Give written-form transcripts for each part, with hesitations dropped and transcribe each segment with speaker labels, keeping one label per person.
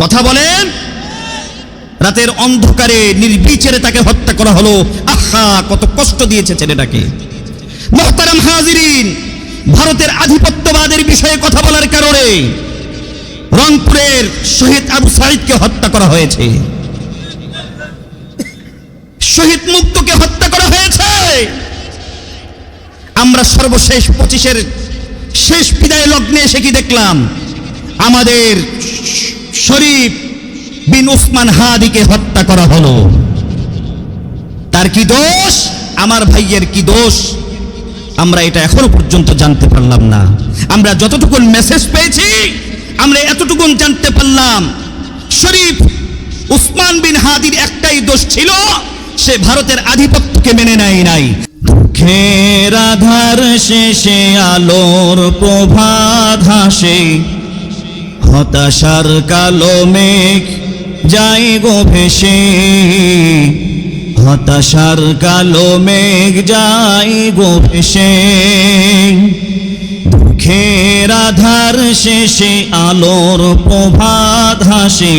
Speaker 1: কথা বলেন। রাতের অন্ধকারে নির্বিচারে তাকে হত্যা করা হলো। আহা, কত কষ্ট দিয়েছে ছেলেটাকে। মুহতারাম হাজিরিন, ভারতের আধিপত্যবাদের বিষয়ে কথা বলার কারণে রংপুরের শহীদ আবু সাঈদকে হত্যা করা হয়েছে, শহীদ মুক্তকে হত্যা করা হয়েছে। আমরা সর্বশেষ 25-এর শেষ বিদায় লগ্নে এসে কি দেখলাম? আমাদের শরীফ বিন উসমান হাদিকে হত্যা করা হলো। তার কি দোষ? আমার ভাইয়ের কি দোষ? আমরা এটা এখনো পর্যন্ত জানতে পারলাম না। আমরা যতটুকু মেসেজ পেয়েছি, আমরা এতটুকু জানতে পারলাম, শরীফ উসমান বিন হাদির একটাই দোষ ছিল, সে ভারতের আধিপত্যকে মেনে নেয় নাই। দুঃখের আধার শেষে আলোর প্রভাত হাসে, হতাশার কালো মেঘ যায় গো ভেসে, হতাশার কালো মেঘ যায় গো ভেসে। দুঃখের আধার শেষে আলোর প্রভাত হাসে,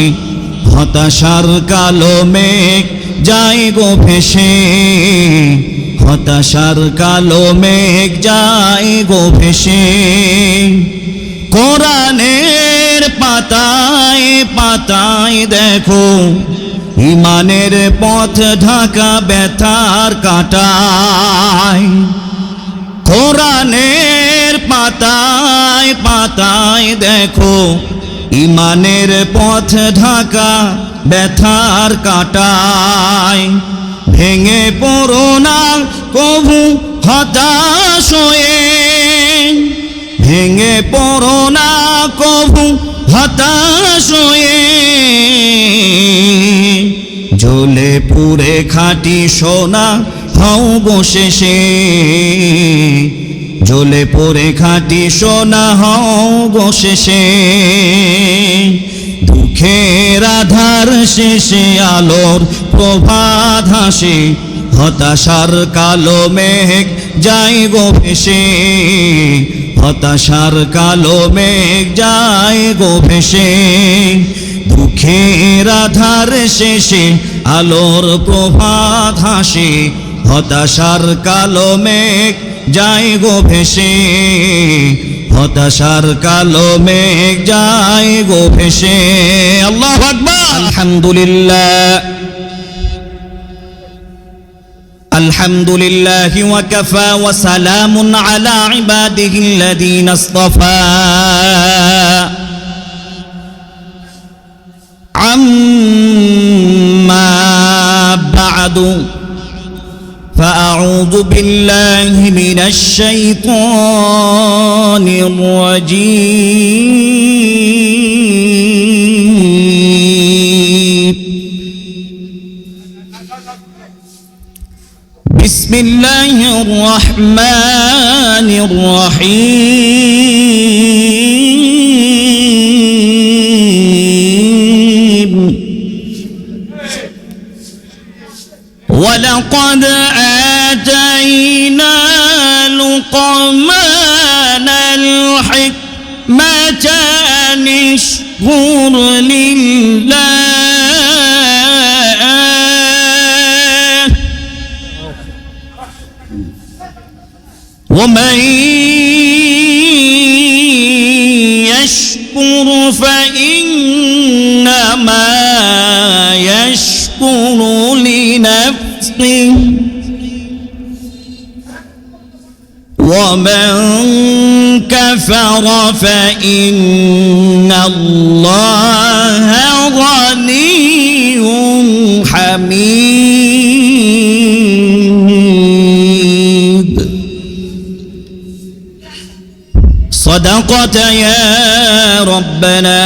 Speaker 1: হতাশার কালো মেঘ যায় গো ভেসে, হতাশার কালো মেঘ যায় গো ভেসে। কোরআনের পাতায় পাতায় দেখো, ইমানের পথ ঢাকা ব্যথার কাঁটায়। কোরআনের পাতায় পাতায় দেখো, ইমানের পথ ঢাকা ব্যথার কাঁটায়। ভেঙে পড়ো না কভু হতাশ হয়ে, ভেঙে পড়ো না কভু হতাশ হয়ে। জ্বলে পুড়ে খাঁটি সোনা হও গো শেষে, জ্বলে পুড়ে খাঁটি সোনা হও গো শেষে। দুঃখের আধার শেষে আলোর প্রভাত হাসে, হতাশার কালো মেঘ যায় গো ভেসে, হতাশার কালো মেঘ যায় গো ভেসে। দুঃখের আধার শেষে আলোর প্রভাত হাসে, হতাশার কালো মেঘ যায় গো ভেসে, হতাশার কালো মেঘ যায় গো ভেসে। আল্লাহু আকবার। আলহামদুলিল্লাহ, আলহামদুলিল্লাহি ওয়া কাফা ওয়া সালামুন আলা ইবাদিহিল্লাযীনা ইসতাফা। আম্মা বা'দু, فأعوذ بالله من الشيطان الرجيم. بسم الله الرحمن الرحيم. ولقد آتينا لقمان الحكمة أن اشكر لله ومن يشكر فإنما يشكر لنفسه ومن كفر فإن الله غني حميد. صدقت يا ربنا.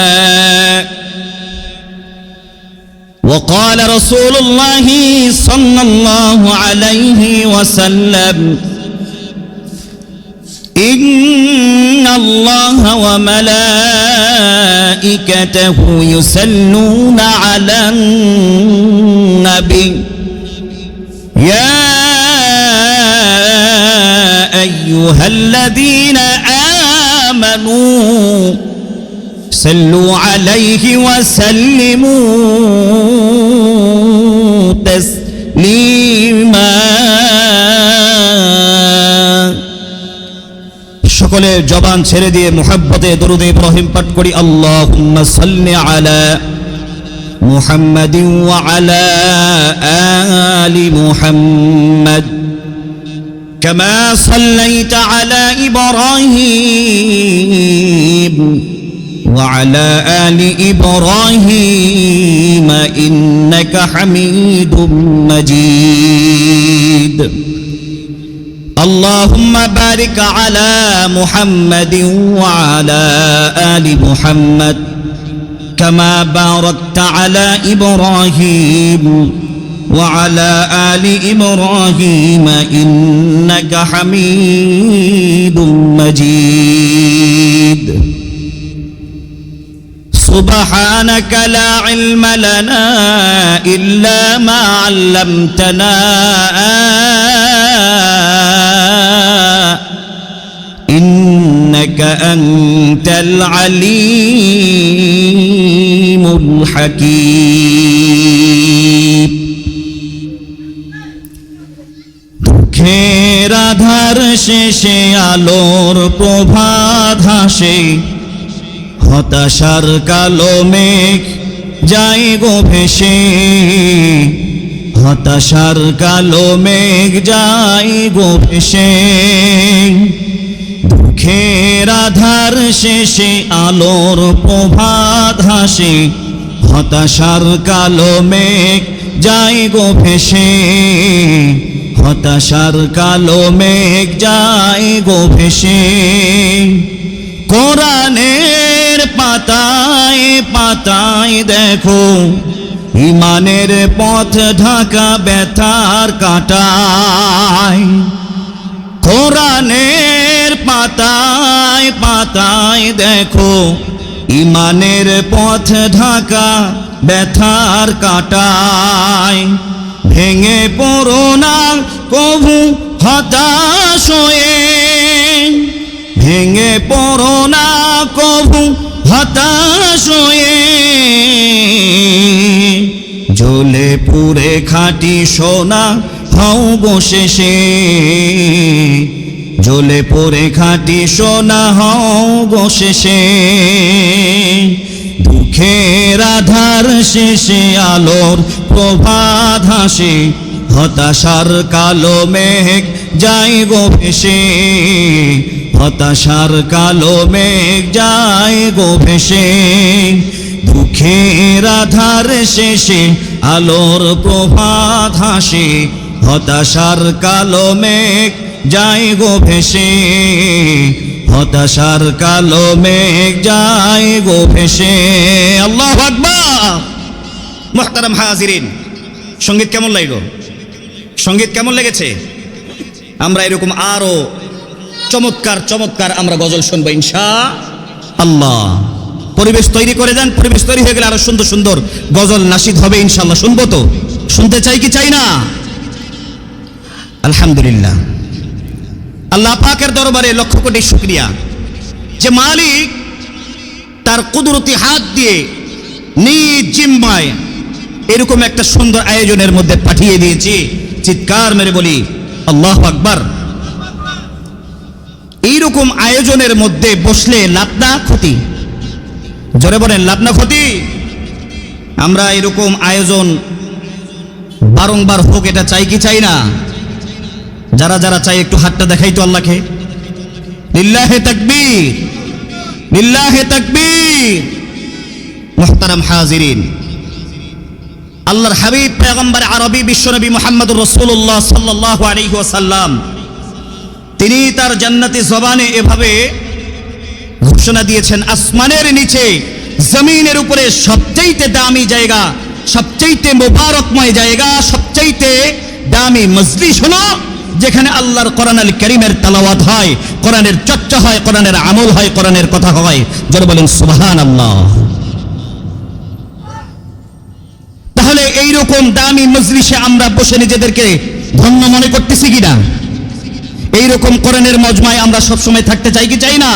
Speaker 1: وقال رسول الله صلى الله عليه وسلم: إن الله وملائكته يصلون على النبي يا أيها الذين آمنوا সাল্লু আলাইহি ওয়া সাল্লিমু তাসলিমা। সকলে জবান ছেড়ে দিয়ে মুহাব্বতে দরুদ ইব্রাহিম পাঠ করি। আল্লাহুম্মা সাল্লি আলা মুহাম্মাদিন ওয়া আলা আলি মুহাম্মাদ কামা সাল্লাইতা আলা ইব্রাহিম ওয়া আলা আলি ইব্রাহিম ইন্নাকা হামিদুম মাজিদ। اللهم بارك على محمد وعلى آل محمد كما باركت على إبراهيم وعلى آل إبراهيم إنك حميد مجيد. سبحانك لا علم لنا إلا ما علمتنا إنك أنت العليم الحكيم. দুঃখের আধার শেষে আলোর প্রভাত হাসে, হতাশার কালো মেঘ যায় গো ভেসে, হতাশার কালো মেঘ যায় গো ভেসে। দুঃখের আধার শেষে আলোর প্রভাত হাসে, হতাশার কালো মেঘ যায় গো ভেসে, হতাশার কালো মেঘ যায় গো ভেসে। কোরআনের পাতায় পাতায় দেখো ইমানের পথ ঢাকা ব্যথার কাঁটায়। কোরআনের পাতায় পাতায় দেখো ইমানের পথ ঢাকা ব্যথার কাঁটায়। ভেঙে পড়ো না কভু হতাশ হয়ে, ভেঙে পড়ো না কভু হতাশ হয়ে। জ্বলে পুড়ে খাঁটি সোনা হও গো শেষে, জ্বলে পুড়ে খাঁটি সোনা হও গো শেষে। দুঃখের আধার শেষে আলোর প্রভাত হাসে, হতাশার কালো মেঘ যায় গো ভেসে, হতাশার কালো মেঘ যায় গো ভেসে। দুঃখের আধার শেষে আলোর প্রভাত হাসে, হতাশার কালো মেঘ যায় গো ভেসে, হতাশার কালো মেঘ যায় গো ভেসে। আল্লাহু আকবার। মুহতারাম হাজিরিন, সঙ্গীত কেমন লাগলো? সঙ্গীত কেমন লেগেছে? আমরা এরকম আরো চমৎকার চমৎকার আমরা গজল শুনবো ইনশাআল্লাহ। পরিবেশ তৈরি করে দেন, পরিবেশ তৈরি হয়ে গেলে আরো সুন্দর সুন্দর গজল নাশিদ হবে ইনশাআল্লাহ। শুনবো তো? শুনতে চাই কি চাই না? আলহামদুলিল্লাহ, আল্লাহ পাকের দরবারে লক্ষ কোটি শুকরিয়া যে মালিক তার কুদরতি হাত দিয়ে নিজ জিম্মায় এরকম একটা সুন্দর আয়োজনের মধ্যে পাঠিয়ে দিয়েছি। চিৎকার মেরে বলি আল্লাহু আকবার। এইরকম আয়োজনের মধ্যে বসলে লাভ না ক্ষতি? জোরে বলেন, লাভ না ক্ষতি? আমরা এরকম আয়োজন বারংবার হোক এটা চাই কি চাই না? যারা যারা চাই একটু হাতটা দেখাই তো আল্লাহকে। লিল্লাহে তাকবীর, লিল্লাহে তাকবীর। মুহতারাম হাজিরিন, আল্লাহর হাবিব পয়গম্বর আরবি বিশ্বনবী মুহাম্মদুর রাসূলুল্লাহ সাল্লাল্লাহু আলাইহি ওয়াসাল্লাম তিনি তার জান্নাতি জবানে এভাবে ঘোষণা দিয়েছেন, আসমানের নিচে জমিনের উপরে সবচাইতে দামি জায়গা, সবচাইতে মোবারকময় জায়গা, সবচাইতে দামি মজলিস হলো যেখানে আল্লাহর কোরআন আল কারীমের তেলাওয়াত হয়, কোরআনের চর্চা হয়, কোরআনের আমল হয়, কোরআনের কথা হয়। যারা বলেন সুবহানাল্লাহ। তাহলে এইরকম দামি মজলিসে আমরা বসে নিজেদেরকে ধন্য মনে করতেছি কিনা? এইরকম কোরআনের মজমায় আমরা সবসময় থাকতে চাই কি চাই না?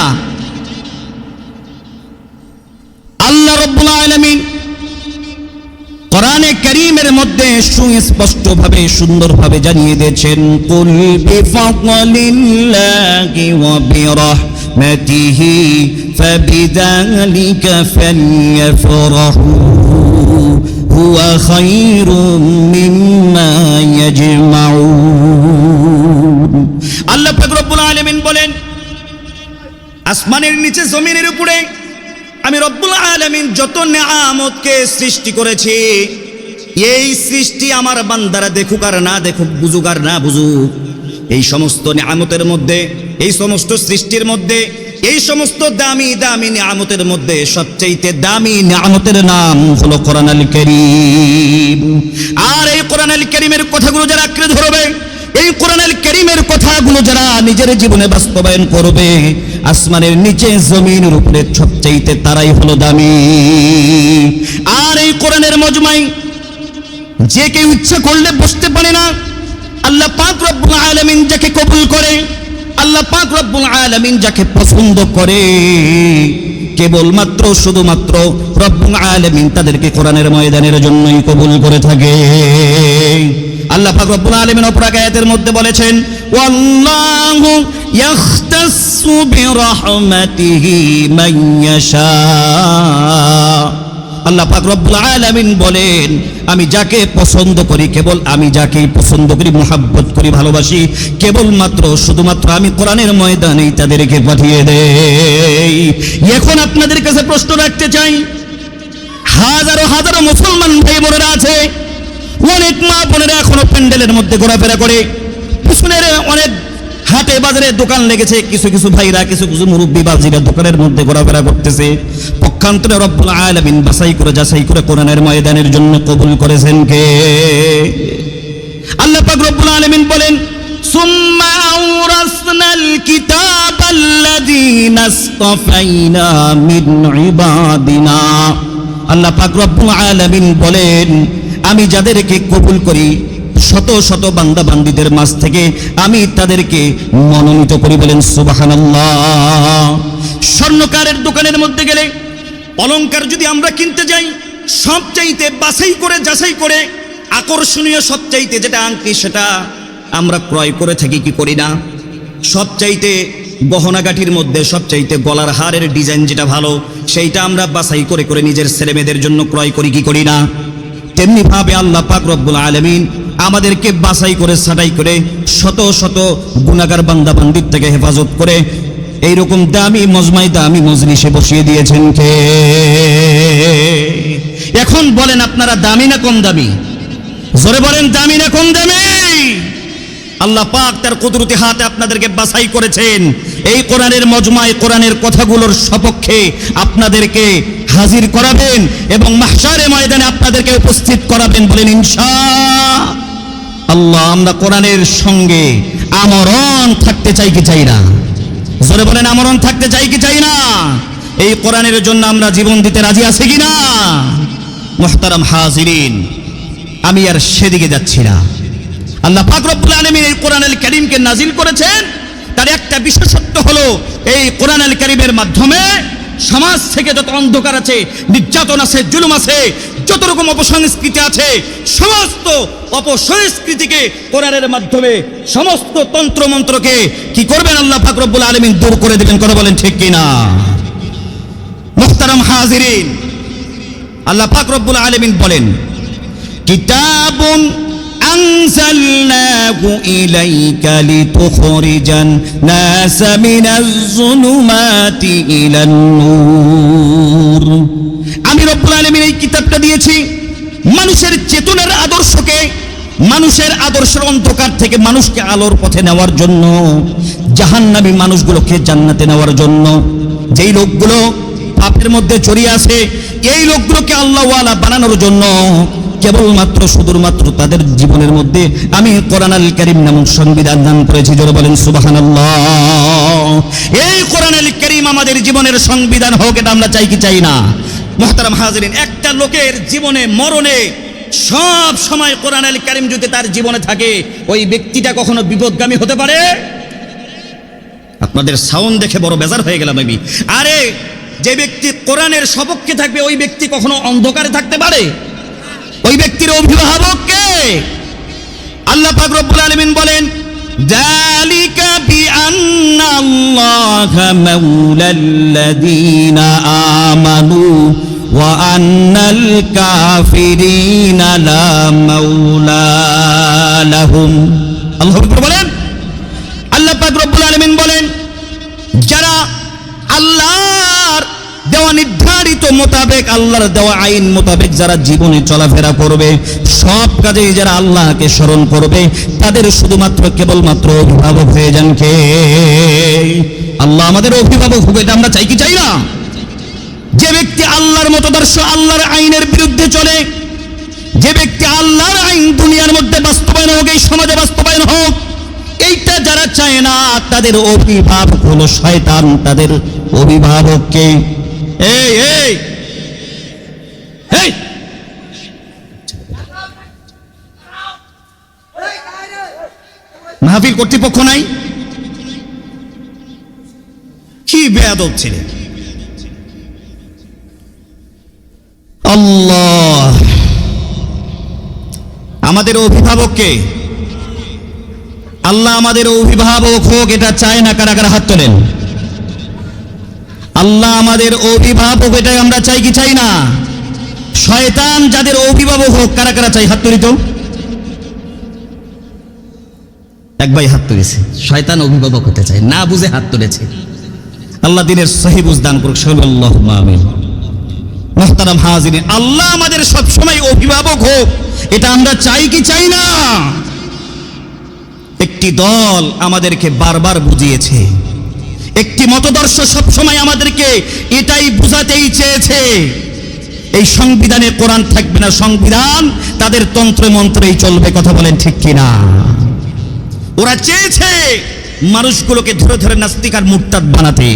Speaker 1: আয়াতের মধ্যে সুস্পষ্টভাবে সুন্দরভাবে জানিয়ে দিয়েছেন, কুল বিফাদলিল্লাহি ওয়া বিরাহমাতিহি ফাবিযালিকা ফালইফরাহু হুয়া খায়রুম মিম্মা ইয়াজমাউন। আল্লাহ পাক রব্বুল আলামিন বলেন, আসমানের নিচে জমিনের উপরে আমি রব্বুল আলামিন যত নেয়ামতকে সৃষ্টি করেছি, এই সৃষ্টি আমার বান্দারা দেখুক আর না দেখুক, বুঝুক আর না বুঝুক, এই সমস্ত নেয়ামতের মধ্যে, এই সমস্ত সৃষ্টির মধ্যে, এই সমস্ত দামি দামি নেয়ামতের মধ্যে সবচেয়ে দামি নেয়ামতের নাম হলো কোরআনুল কারীম। আর এই কোরআনুল কারীমের কথাগুলো যারা আঁকড়ে ধরবে, এই কোরআনুল কারীমের কথাগুলো যারা নিজের জীবনে বাস্তবায়ন করবে, আসমানের নিচে জমিনের উপরে সবচেয়ে তারাই হলো দামি। আর এই কোরআনের মজমাই যে কেউ ইচ্ছা করলে বসতে পারে না। আল্লাহ পাক রব্বুল আলামিন যাকে কবুল করে, আল্লাহ পাক রব্বুল আলামিন যাকে পছন্দ করে, কেবলমাত্র শুধুমাত্র রব্বুল আলামিন তাদেরকে কোরআনের ময়দানের জন্যই কবুল করে থাকে। আল্লাহ পাক রব্বুল আলামিন অপর এক আয়াতের মধ্যে বলেছেন, ওয়াল্লাহু ইয়াখতাসসু বিরাহমাতিহি মান ইয়াশা। আল্লাহ পাক রব্বুল আলামিন বলেন, আমি যাকে পছন্দ করি, কেবল আমি যাকেই পছন্দ করি, মুহাব্বত করি, ভালোবাসি, কেবলমাত্র শুধুমাত্র আমি কোরআনের ময়দানেই তাদেরকে পাঠিয়ে দেই। এখন আপনাদের কাছে প্রশ্ন রাখতে চাই, হাজারো হাজারো মুসলমান ভাই বোনেরা আছে, অনেক মা বোনেরা এখনো প্যান্ডেলের মধ্যে ঘোরাফেরা করে, পিছনের অনেক হাটে বাজারে দোকান লেগেছে, কিছু কিছু ভাইরা, কিছু কিছু মুরব্বী বাজিরা দোকানের মধ্যে ঘোরাফেরা করতেছে। পক্ষান্তরে রব্বুল আলামিন বাছাই করে যাচাই করে কোরআনের ময়দানের জন্য কবুল করেছেন কে? আল্লাহ পাক রব্বুল আলামিন বলেন, সুম্মা আওরাসনাল কিতাবাল্লাযীনা ইসতাফাইনা মিন ইবাদিনা। আল্লাহ পাক রব্বুল আলামিন বলেন, আমি যাদেরকে কবুল করি শত শত বান্দা বান্দীদের মাঝ থেকে আমি তাদেরকে মনোনীত করি, বলেন সুবহানাল্লাহ। স্বর্ণকারের দোকানের মধ্যে গেলে অলংকার যদি আমরা কিনতে যাই, সবচাইতে বাছাই করে যাচাই করে আকর্ষণীয় সবচাইতে যেটা আংটি সেটা আমরা ক্রয় করে থাকি, কি করি না? সবচাইতে গহনাগাঠির মধ্যে সবচাইতে গলার হারের ডিজাইন যেটা ভালো, সেইটা আমরা বাছাই করে করে নিজের ছেলেমেয়েদের জন্য ক্রয় করি, কি করি না? তেমনি ভাবে আল্লাহ পাক রব্বুল আলামিন আমাদেরকে বাছাই করে ছাঁটাই করে শত শত গুনাহগার বান্দা বান্দির থেকে হেফাজত করে এইরকম দামি মজমাই দামি মজলিসে বসিয়ে দিয়েছেন কে? এখন বলেন আপনারা দামি না কম দামি? জোরে বলেন, দামি না কম দামি? আল্লাহ পাক তার কুদরতি হাতে আপনাদেরকে বাছাই করেছেন, এই কোরআনের মজমায় কোরআনের কথাগুলোর সপক্ষে আপনাদেরকে হাজির করাবেন এবং মাহশারে ময়দানে আপনাদেরকে উপস্থিত করাবেন, বলেন ইনশাআল্লাহ। আমরা কোরআনের সঙ্গে আমরণ থাকতে চাই কি চাই না? জোরে বলেন, আমরণ থাকতে চাই কি চাই না? এই কোরআনের জন্য আমরা জীবন দিতে রাজি আছি কি না? মুহতারাম হাজিরিন, আমি আর সেদিকে যাচ্ছি না। আল্লাহ পাক রব্বুল আলামিন এই কোরআনুল কারীমকে নাজিল করেছেন, তার একটা বিশেষত্ব হলো এই কোরআনুল কারীমের মাধ্যমে সমাজ থেকে যত অন্ধকার আছে, নির্যাতন আছে, জুলুম আছে, যত রকম অপসংস্কৃতি আছে, সমস্ত অপসংস্কৃতিকে কোরআনের মাধ্যমে সমস্ত তন্ত্রমন্ত্রকে কি করবেন? আল্লাহ পাক রব্বুল আলামিন দূর করে দিবেন। কথা বলেন ঠিক কিনা? মুহতারাম হাজিরিন, আল্লাহ পাক রব্বুল আলামিন বলেন, কিতাবুন আনজালনাহু ইলাইকা লিতুখরিজান নাসা মিনাজ যুলুমাতি ইলান নূর। আমি রব্বুল আলামিন এই কিতাবটা দিয়েছি মানুষের চেতনার আদর্শকে, মানুষের আদর্শের অন্ধকার থেকে মানুষকে আলোর পথে নেওয়ার জন্য, জাহান্নামী মানুষগুলোকে জান্নাতে নেওয়ার জন্য। যেই লোকগুলো পাপের মধ্যে জড়িয়ে আছে, এই লোকগুলোকে আল্লাহওয়ালা বানানোর জন্য কেবলমাত্র শুধুমাত্র তাদের জীবনের মধ্যে আমি কোরআনুল কারীম নামক সংবিধান দান করেছি। জোরে বলেন সুবহানাল্লাহ। এই কোরআনুল কারীম আমাদের জীবনের সংবিধান হোক, এটা আমরা চাই কি চাই না? মুহতারাম হাজিরিন, একটা লোকের জীবনে মরণে সব সময় কোরআনুল কারীম যদি তার জীবনে থাকে, ওই ব্যক্তিটা কখনো বিপদগামী হতে পারে? আপনাদের সাউন্ড দেখে বড় বেজার হয়ে গেলাম আমি। আরে যে ব্যক্তি কোরআনের সপক্ষে থাকবে, ওই ব্যক্তি কখনো অন্ধকারে থাকতে পারে? ওই ওই ব্যক্তির অভিভাবক কে? আল্লাহ পাক রব্বুল আলামিন বলেন, যালিকা বিআন্নাল্লাহা মাওলাল্লাযীনা আমানু ওয়া আন্নাল কাফিরিনা লা মাওলা লাহুম। আল্লাহু আকবার বলেন। আল্লাহ পাক রব্বুল আলামিন বলেন, যারা আল্লাহর দেওয়া নির্ধারিত মোতাবেক, আল্লাহর দেওয়া আইন মোতাবেক যারা জীবনে চলাফেরা করবে, সব কাজে যারা আল্লাহকে স্মরণ করবে, তাদের শুধুমাত্র কেবলমাত্র অভিভাবক হয়ে যান কে? আল্লাহ আমাদের অভিভাবক হোক, এটা আমরা চাই কি চাই না? যে ব্যক্তি আল্লাহর মতদর্শ, আল্লাহর আইনের বিরুদ্ধে চলে, যে ব্যক্তি আল্লাহর আইন দুনিয়ার মধ্যে বাস্তবায়ন হোক, এই সমাজে বাস্তবায়ন হোক, এইটা যারা চায় না, তাদের অভিভাবক হলো শয়তান। তাদের অভিভাবককে এই এই এই মাহফিল কর্তৃপক্ষ নাই? কি বেয়াদব ছেলে! আল্লাহ আমাদের অভিভাবককে, আল্লাহ আমাদের অভিভাবক হোক, এটা চায় না? কারা কারা হাত তোলেন? আল্লাহ আমাদের অভিভাবক, এটা আমরা চাই কি চাই না? শয়তান যাদের অভিভাবক হোক, কারা কারা চাই? হাত তুলি তো। এক ভাই হাত তুলেছে, শয়তান অভিভাবক হতে চায়, না বুঝে হাত তুলেছে। আল্লাহ দিনের সহি বুঝ দান করুক, আল্লাহুম্মা আমিন। মুহতারাম হাজিরিন, আল্লাহ আমাদের সব সময় অভিভাবক হোক, এটা আমরা চাই কি চাই না? একটি দল আমাদেরকে বারবার বুঝিয়েছে, একটি মতদর্শ সব সময় আমাদেরকে এটাই বুঝাতেই চেয়েছে, এই সংবিধানে কোরআন থাকবে না, সংবিধান তাদের তন্ত্র মন্ত্রেই চলবে। কথা বলেন ঠিক কিনা? ওরা চেয়েছে মানুষগুলোকে ধরে ধরে নাস্তিক আর মুরতাদ বানাতে।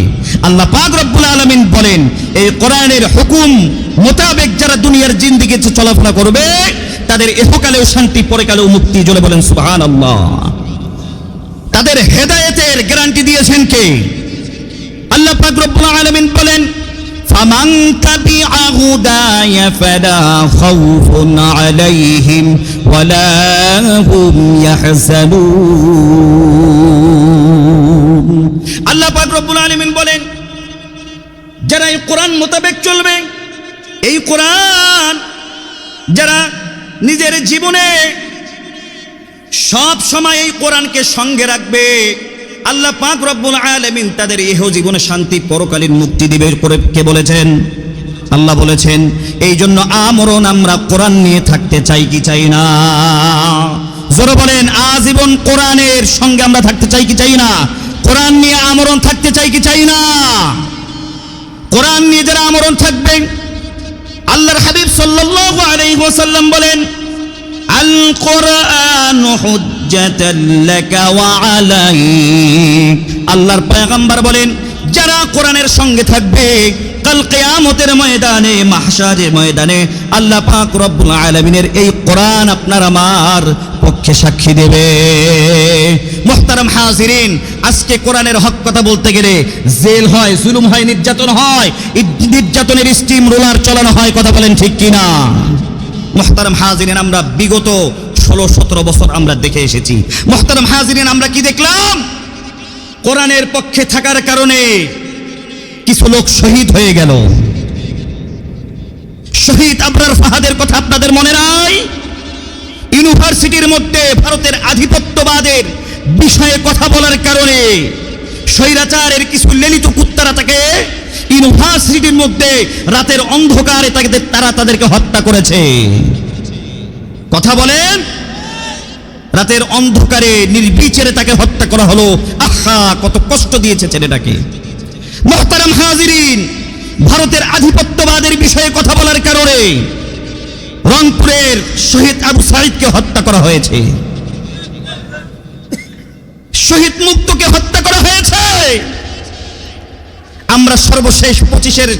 Speaker 1: আল্লাহ পাক রব্বুল আলামিন বলেন, এই কোরআনের হুকুম মোতাবেক যারা দুনিয়ার জিন্দেগিতে চলাফেরা করবে, তাদের ইহকালেও শান্তি, পরকালেও মুক্তি। জোরে বলেন সুবহানাল্লাহ। তাদের হেদায়েতের গ্যারান্টি দিয়েছেন কে? আল্লাহ পাক রব্বুল আলামিন বলেন, ফামান তাবিআ হুদায়া ফালা খাউফুন আলাইহিম ওয়ালা হুম ইয়াহজানুন। আল্লাহ পাক রব্বুল আলামিন বলেন, যারা এই কোরআন মোতাবেক চলবে, এই কোরআন যারা নিজের জীবনে সব সময় এই কোরআনকে সঙ্গে রাখবে, আল্লাহ পাক রব্বুল আলামিন তাদের ইহ জীবনে শান্তি, পরকালীন মুক্তি দিবে। করে কে বলেছেন? আল্লাহ বলেছেন। এই জন্য আমরণ আমরা কোরআন নিয়ে থাকতে চাই কি চাই না? জোরে বলেন, আজীবন কোরআনের সঙ্গে আমরা থাকতে চাই কি চাই না? কোরআন নিয়ে আমরণ থাকতে চাই কি চাই না? কোরআন নিয়ে যারা আমরণ থাকবে, আল্লাহর হাবিব সাল্লাল্লাহু আলাইহি ওয়াসাল্লাম বলেন, আল কোরআন হুজ্জাতাল লাকা ওয়া আলাইক। আল্লাহর পয়গম্বর বলেন, যারা কোরআনের সঙ্গে থাকবে, কাল কিয়ামতের ময়দানে, মাহশারের ময়দানে আল্লাহ পাক রব্বুল আলামিনের এই কোরআন আপনার আমার পক্ষে সাক্ষী দেবে। মুহতারাম হাজিরিন, আজকে কোরআনের হক কথা বলতে গেলে জেল হয়, জুলুম হয়, নির্যাতন হয়, নির্যাতনের স্টিম রোলার চালানো হয়। কথা বলেন ঠিক কিনা? মুহতারাম হাজিরিন, আমরা বিগত 16-17 বছর আমরা দেখে এসেছি। মুহতারাম হাজিরিন, আমরা কি দেখলাম? কোরআনের পক্ষে থাকার কারণে কিছু লোক শহীদ হয়ে গেল। শহীদ আবরার ফাহাদের কথা আপনাদের মনে নাই? ইউনিভার্সিটির মধ্যে ভারতের আধিপত্যবাদের বিষয়ে কথা বলার কারণে স্বৈরাচারের কিছু লেলিত কুত্তারা তাকে ইউনিভার্সিটির মধ্যে রাতের অন্ধকারে তারা তাদেরকে হত্যা করেছে। কথা বলেন, রাতের অন্ধকারে নির্বিচারে তাকে হত্যা করা হলো। আহা, কত কষ্ট দিয়েছে ছেলেটাকে। মুহতারাম হাজিরিন, ভারতের আধিপত্যবাদের বিষয়ে কথা বলার কারণে রংপুরের শহীদ আবু সাঈদকে হত্যা করা হয়েছে, শহীদ মুক্তকে হত্যা করা হয়েছে। আমরা সর্বশেষ 25-এর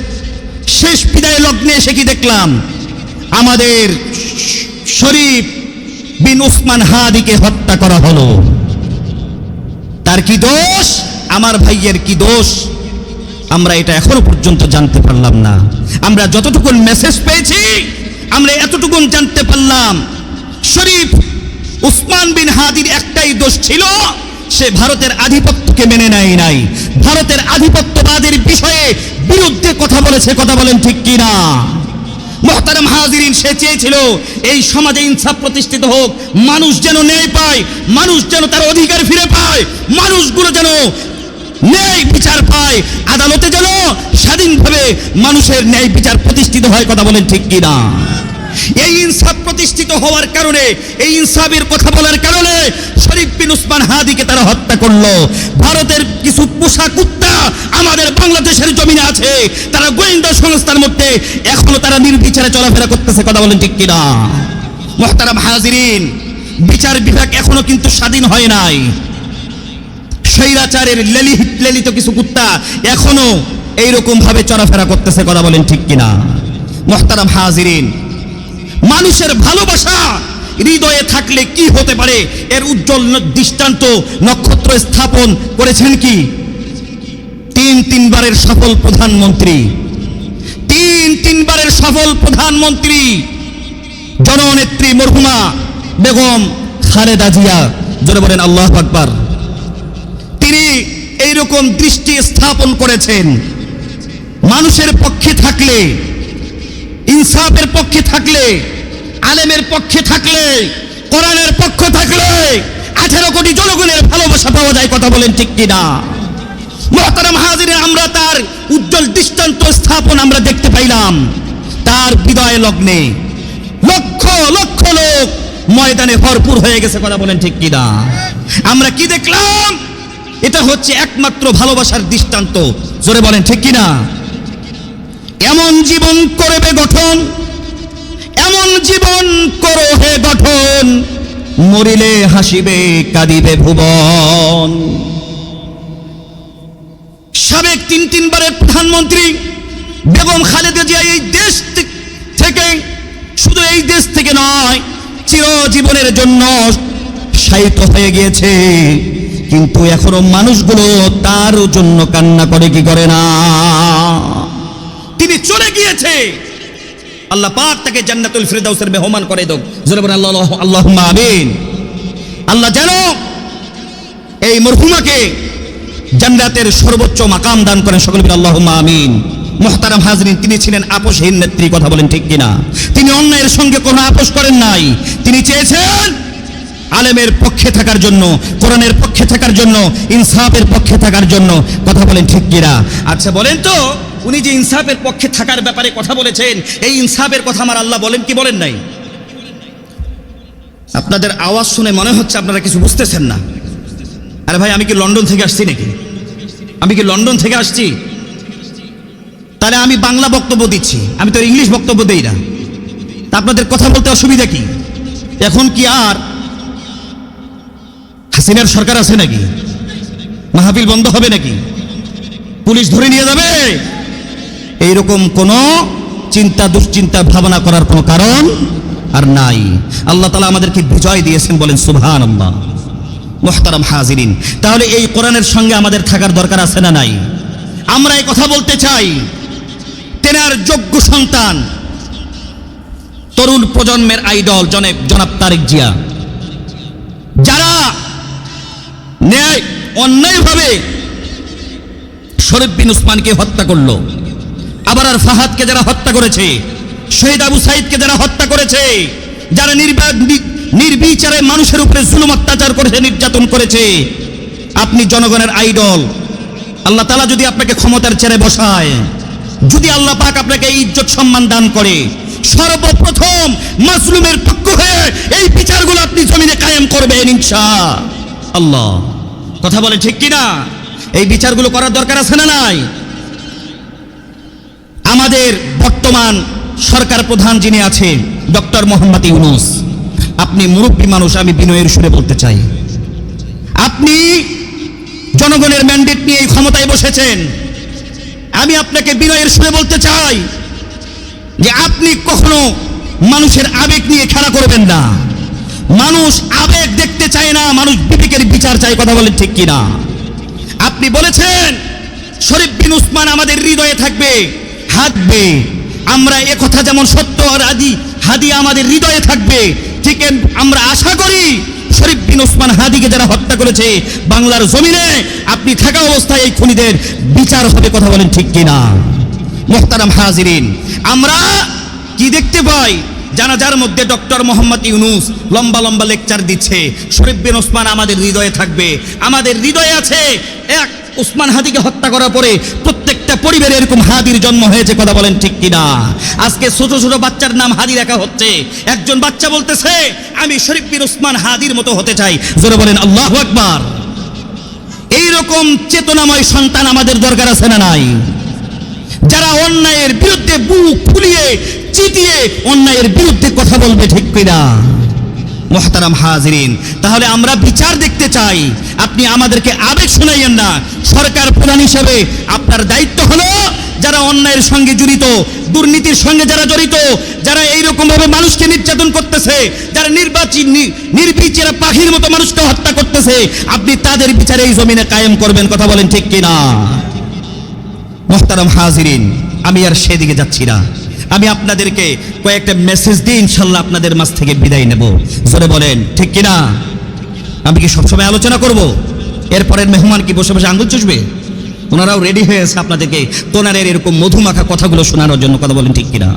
Speaker 1: শেষ বিদায় লগ্নে এসে কি দেখলাম? আমাদের শরীফ বিন উসমান হাদিকে হত্যা করা হলো। তার কি দোষ? আমার ভাইয়ের কি দোষ? আমরা এটা এখনো পর্যন্ত জানতে পারলাম না। আমরা যতটুকু মেসেজ পেয়েছি, আমরা এতটুকুন জানতে পারলাম, শরীফ উসমান বিন হাদির একটাই দোষ ছিল, সে ভারতের আধিপত্যকে মেনে নেয় নাই, ভারতের আধিপত্যবাদের বিষয়ে বিরুদ্ধে কথা বলেছে। কথা বলেন ঠিক কিনা? মুহতারাম হাজিরিন, সে চেয়েছিল এই সমাজে ইনসাফ প্রতিষ্ঠিত হোক, মানুষ যেন ন্যায় পায়, মানুষ যেন তার অধিকার ফিরে পায়, মানুষগুলো যেন ন্যায় বিচার পায়, আদালতে যেন স্বাধীনভাবে মানুষের ন্যায় বিচার প্রতিষ্ঠিত হয়। কথা বলেন ঠিক কিনা? এই ইনসাফ প্রতিষ্ঠিত হওয়ার কারণে, এই ইনসাফের কথা বলার কারণে শরীফ বিন উসমান হাদিকে তারা হত্যা করলো। ভারতের কিছু পোষা কুত্তা আমাদের বাংলাদেশের জমিনে আছে, তারা গোয়েন্দা সংস্থার মধ্যে এখনো তারা নির্বিচারে চলাফেরা করতেছে। কথা বলেন ঠিক কিনা? মুহতারাম হাজিরিন, বিচার বিভাগ এখনো কিন্তু স্বাধীন হয় নাই। স্বৈরাচারের লেলিত কিছু কুত্তা এখনো এইরকম ভাবে চলাফেরা করতেছে। কথা বলেন ঠিক কিনা? মুহতারাম হাজিরিন, মানুষের ভালোবাসা হৃদয়ে থাকলে কি হতে পারে এর উজ্জ্বল দৃষ্টান্ত নক্ষত্র স্থাপন করেছেন কি তিনবারের সফল প্রধানমন্ত্রী, তিনবারের সফল প্রধানমন্ত্রী জননেত্রী মরহুমা বেগম খালেদা জিয়া। জোরে বলেন আল্লাহু আকবার। তিনি এইরকম দৃষ্টি স্থাপন করেছেন, মানুষের পক্ষে থাকলে, ইনসাফের পক্ষে থাকলে, আলেমের পক্ষে থাকলে, কোরআনের পক্ষ থাকলে 18 কোটি জনগণের ভালোবাসা পাওয়া যায়। কথা বলেন ঠিক কিনা? মুহতারাম হাজিরিন, আমরা তার উজ্জ্বল দৃষ্টান্ত স্থাপন আমরা দেখতে পাইলাম। তার বিদায় লগ্নে লক্ষ লক্ষ লোক ময়দানে ভরপুর হয়ে গেছে। কথা বলেন ঠিক কিনা? আমরা কি দেখলাম? এটা হচ্ছে একমাত্র ভালোবাসার দৃষ্টান্ত। জোরে বলেন ঠিক কিনা? এমন জীবন করবে গঠন, এমন জীবন করো হে গঠন, মরিলে হাসিবে কাঁদিবে ভুবন। সাবেক তিনবারের প্রধানমন্ত্রী বেগম খালেদা জিয়া এই দেশ থেকে, শুধু এই দেশ থেকে নয়, চিরজীবনের জন্য শায়িত হয়ে গিয়েছে, কিন্তু এখনো মানুষগুলো তার জন্য কান্না করে কি করে না? তিনি চলে গিয়েছে, আল্লাহ পাক তাকে জান্নাতুল ফিরদাউসের মেহমান করে দাও। জোরে বলেন আল্লাহুম্মা আমিন। আল্লাহ যেন এই মরহুমাকে জান্নাতের সর্বোচ্চ মাকাম দান করেন। সকলে বলেন আল্লাহুম্মা আমিন। মুহতারাম হাজরিন, তিনি ছিলেন আপোষহীন নেত্রী। কথা বলেন ঠিক কিনা? তিনি অন্যায়ের সঙ্গে কোনো আপোষ করেন নাই। তিনি চেয়েছেন আলেমের পক্ষে থাকার জন্য, কোরআনের পক্ষে থাকার জন্য, ইনসাফের পক্ষে থাকার জন্য। কথা বলেন ঠিক কিনা? আচ্ছা বলেন তো, উনি যে ইনসাফের পক্ষে থাকার ব্যাপারে কথা বলেছেন, এই ইনসাফের কথা আমার আল্লাহ বলেন কি বলেন নাই? আপনাদের আওয়াজ শুনে মনে হচ্ছে আপনারা কিছু বুঝতেছেন না। আরে ভাই, আমি কি লন্ডন থেকে আসছি নাকি? আমি কি লন্ডন থেকে আসছি? তাহলে আমি বাংলা বক্তব্য দিচ্ছি, আমি তো ইংলিশ বক্তব্য দেই না। তা আপনাদের কথা বলতে অসুবিধা কি? এখন কি আর হাসিনার সরকার আছে নাকি? মাহফিল বন্ধ হবে নাকি? পুলিশ ধরে নিয়ে যাবে? এইরকম কোন চিন্তা দুশ্চিন্তা ভাবনা করার কোনো কারণ আর নাই। আল্লাহ তাআলা আমাদেরকে বিজয় দিয়েছেন, বলেন সুবহানাল্লাহ। মুহতারাম হাজিরিন, তাহলে এই কোরআনের সঙ্গে আমাদের থাকার দরকার আছে না নাই? আমরা এই কথা বলতে চাই, তেনার যোগ্য সন্তান, তরুণ প্রজন্মের আইডল জনাব তারেক জিয়া, যারা অন্যায়ভাবে শরীফ বিন উসমানকে হত্যা করলো, আবার আর ফাহাদকে যারা হত্যা করেছে, শহীদ আবু সাইদকে যারা হত্যা করেছে, যারা নির্বিচারে মানুষের উপরে জুলুম অত্যাচার করেছে, নির্যাতন করেছে, আপনি জনগণের আইডল। আল্লাহ তাআলা যদি আপনাকে ক্ষমতার চেয়ারে বসায়, যদি আল্লাহ পাক আপনাকে ইজ্জত সম্মান দান করে, সর্বপ্রথম মাজলুমের পক্ষ হয়ে এই বিচারগুলো আপনি জমিনে কায়েম করবেন ইনশাআল্লাহ। কথা বলে ঠিক কিনা? এই বিচারগুলো করার দরকার আছে না নাই? আমাদের বর্তমান সরকার প্রধান যিনি আছে ডক্টর মোহাম্মদ ইউনূস, আপনি মুরব্বী মানুষ, আমি বিনয়ের সুরে বলতে চাই, আপনি জনগণের ম্যান্ডেট নিয়ে এই ক্ষমতায় বসেছেন। আমি আপনাকে বিনয়ের সুরে বলতে চাই যে আপনি কখনো মানুষের আবেগ নিয়ে খেলা করবেন না। মানুষ আবেগ দেখতে চায় না, মানুষ বিবেকের বিচার চায়। কথা বলেন ঠিক কিনা? আপনি বলেছেন শরীফ বিন উসমান আমাদের হৃদয়ে থাকবে, হাঁটবে। আমরা এ কথা যেমন সত্য আর আদি হাদি আমাদের হৃদয়ে থাকবে। ঠিক আমরা আশা করি শরীফ বিন ওসমান হাদিকে যারা হত্যা করেছে বাংলার জমিনে, আপনি থাকা অবস্থায় এই খুনিদের বিচার হবে। কথা বলেন ঠিক কিনা? মুহতারাম হাজিরিন, আমরা কি দেখতে পাই? জানাজার মধ্যে ডক্টর মোহাম্মদ ইউনুস লম্বা লম্বা লেকচার দিচ্ছে। শরীফ বিন ওসমান আমাদের হৃদয়ে থাকবে। আমাদের হৃদয়ে আছে। এক ওসমান হাদিকে হত্যা করার পরে প্রত্যেকটা পরিবারে এরকম হাদির জন্ম হয়েছে। কথা বলেন ঠিক কিনা? আজকে ছোট ছোট বাচ্চার নাম হাদি রাখা হচ্ছে। একজন বাচ্চা বলতেছে আমি শরীফ বিন ওসমান হাদির মতো হতে চাই। জোরে বলেন আল্লাহু আকবার। এইরকম চেতনাময় সন্তান আমাদের দরকার আছে না নাই? যারা অন্যায়ের বিরুদ্ধে বুক ফুলিয়ে চিতিয়ে অন্যায়ের বিরুদ্ধে কথা বলবে। ঠিক কিনা মুহতারাম হাজিরিন? তাহলে আমরা বিচার দেখতে চাই। আপনি আমাদেরকে আবেগ শোনাইয়েন না। সরকার প্রধান হিসেবে আপনার দায়িত্ব হলো যারা অন্যায়ের সঙ্গে জড়িত, দুর্নীতির সঙ্গে যারা জড়িত, যারা এইরকম ভাবে মানুষকে নির্যাতন করতেছে, যারা নির্বিচারে পাখির মতো মানুষকে হত্যা করতেছে, আপনি তাদের বিচারে এই জমিনে কায়েম করবেন। কথা বলেন ঠিক কিনা? মুহতারাম হাজিরিন, আমি আর সেদিকে যাচ্ছি না। আমি আপনাদেরকে কয়েকটা মেসেজ দিয়ে ইনশাল্লাহ আপনাদের মাঝ থেকে বিদায় নেব। জোরে বলেন ঠিক কিনা? আমি কি সবসময় আলোচনা করব? এরপরের মেহমান কি বসে বসে আঙ্গুল চুষবে? ওনারাও রেডি হয়ে আছে আপনাদেরকে তোনারের এরকম মধুমাখা কথাগুলো শোনানোর জন্য। কথা বলেন ঠিক কিনা?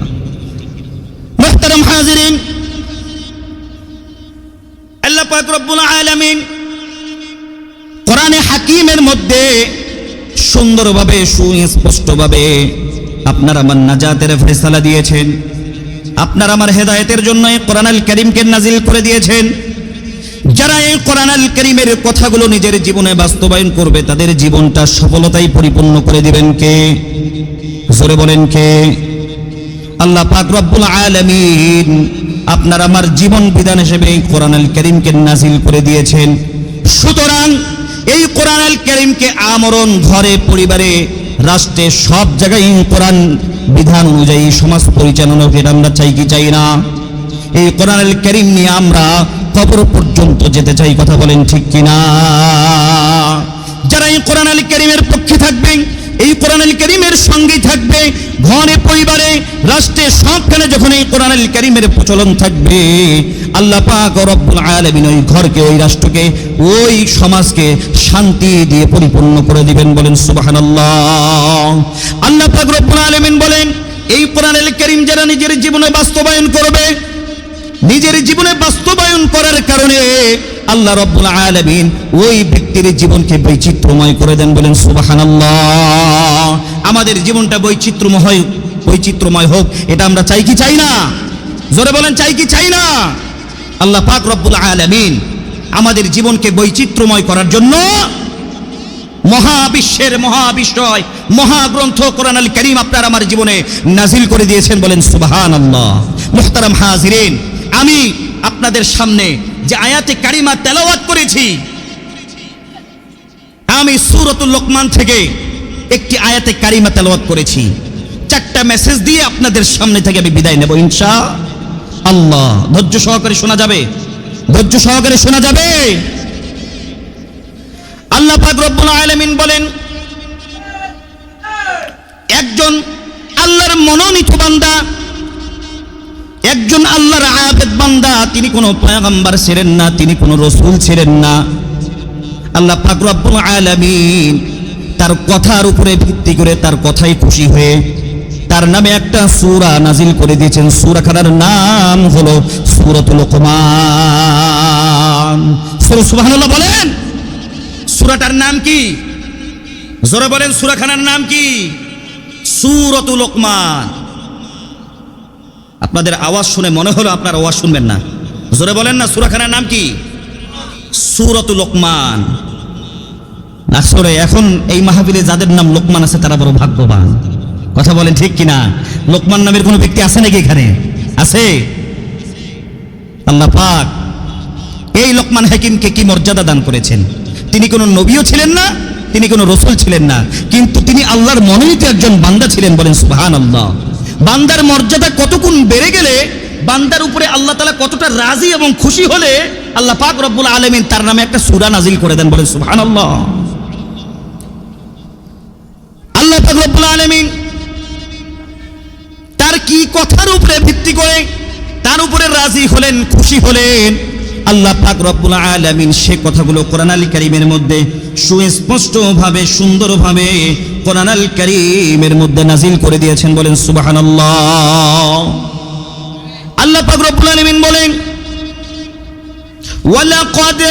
Speaker 1: মুহতারাম হাজিরিন, আল্লাহ পাক রব্বুল আলামিন কোরআনে হাকিমের মধ্যে সুন্দরভাবে সুস্পষ্টভাবে আপনার আমার নাজাতের ফয়সালা দিয়েছেন। আপনার আমার হেদায়েতের জন্য এই কোরআনুল কারীমকে নাজিল করে দিয়েছেন। যারা এই কোরআনুল কারীমের কথাগুলো নিজের জীবনে বাস্তবায়ন করবে তাদের জীবনটা সফলতায় পরিপূর্ণ করে দিবেন কে? জোরে বলেন কে? আল্লাহ পাক রব্বুল আলামিন আপনার আমার জীবন বিধান হিসেবে এই কোরআনুল কারীমকে নাজিল করে দিয়েছেন। সুতরাং এই কোরআনুল কারীমকে আমরণ ঘরে, পরিবারে, রাষ্ট্রে সব জায়গায় কোরআন বিধান অনুযায়ী সমাজ পরিচালনা করে আমরা চাই কি চাই না? এই কোরআনুল কারীম নিয়ে আমরা কবর পর্যন্ত যেতে চাই। কথা বলেন ঠিক কিনা? যারা এই কোরআনুল কারীমের পক্ষে থাকবে, এই কোরআনুল কারীমের সঙ্গে থাকবে, ঘরে, পরিবারে, রাষ্ট্রে সবখানে যখন এই কোরআনুল কারীমের প্রচলন থাকবে, আল্লাহ পাক রব্বুল আলামিন ওই ঘরকে, ওই রাষ্ট্রকে, ওই সমাজকে শান্তি দিয়ে পরিপূর্ণ করে দিবেন। বলেন সুবহানাল্লাহ। আল্লাহ পাক রব্বুল আলামিন বলেন এই কোরআনুল কারীম যারা নিজের জীবনে বাস্তবায়ন করবে, নিজের জীবনে বাস্তবায়ন করার কারণে আল্লাহ রব্বুল আলামিন ওই ব্যক্তির জীবনকে বৈচিত্র্যময় করে দেন। বলেন সুবহানাল্লাহ। আমাদের জীবনটা বৈচিত্র্যময় হোক, এটা আমরা চাই কি চাই না? জোরে বলেন চাই কি চাই না? আল্লাহ পাক রব্বুল আলামিন আমাদের জীবনকে বৈচিত্র্যময় করার জন্য মহাবিশ্বের মহাবিশ্বয় মহাগ্রন্থ কোরআনুল কারীম আপনার আমার জীবনে নাজিল করে দিয়েছেন। বলেন সুবহানাল্লাহ। মুহতারাম হাজিরিন, আমি আপনাদের সামনে যে আয়াতে কারিমা তেলাওয়াত করেছি, আমি সূরাতুল লোকমান থেকে একটি আয়াতে কারিমা তেলাওয়াত করেছি। 4টা মেসেজ দিয়ে আপনাদের সামনে থেকে আমি বিদায় নেব ইনশাআল্লাহ। ধৈর্য সহকারে শোনা যাবে? ধৈর্য সহকারে শোনা যাবে? আল্লাহ পাক রব্বুল আলামিন বলেন একজন আল্লাহর মনোনীত বান্দা, একজন আল্লাহর আবেদ বান্দা, তিনি কোনো পয়গম্বর ছিলেন না, তিনি কোনো রাসূল ছিলেন না। আল্লাহ পাক রব্বুল আলামিন তার কথার উপরে ভিত্তি করে, তার কথাই খুশি হয়ে তার নামে একটা সূরা নাজিল করে দিয়েছেন। সূরাখানার নাম হলো সূরাতুল লোকমান। সুবহানাল্লাহ বলেন। সূরাটার নাম কি? জোরে বলেন সূরাখানার নাম কি? সূরাতুল লোকমান। আপনাদের আওয়াজ শুনে মনে হলো আপনারা আওয়াজ শুনবেন না। জোরে বলেন না, সূরাখানার নাম কি? সূরাতুল লোকমান। আসলে এখন এই মাহফিলে যাদের নাম লোকমান আছে তারা বড় ভাগ্যবান। কথা বলেন ঠিক কিনা? লোকমান নামের কোনো ব্যক্তি আছে নাকি এখানে? আছে? আল্লাহ পাক এই লোকমান হাকিমকে কি মর্যাদা দান করেছেন। তিনি কোনো নবীও ছিলেন না, তিনি কোনো রাসূল ছিলেন না, কিন্তু তিনি আল্লাহর মনোনীত একজন বান্দা ছিলেন। বলেন সুবহানাল্লাহ। বান্দার মর্যাদা কত গুণ বেড়ে গেলে, বান্দার উপরে আল্লাহ তাআলা কতটা রাজি এবং খুশি হলে আল্লাহ পাক রব্বুল আলামিন তার নামে একটা সূরা নাজিল করে দেন। বলেন সুবহানাল্লাহ। আল্লাহ পাক রব্বুল আলামিন তার কি কথার উপরে ভিত্তি করে তার উপরে রাজি হলেন, খুশি হলেন। আল্লাহ পাক রব্বুল আলামিন সে কথাগুলো কোরআন আল কারীমের মধ্যে সুস্পষ্টভাবে, সুন্দরভাবে কোরআন আল কারীমের মধ্যে নাজিল করে দিয়েছেন। বলেন সুবহানাল্লাহ। আল্লাহ পাক রব্বুল আলামিন বলেন, ওয়ালাকাদ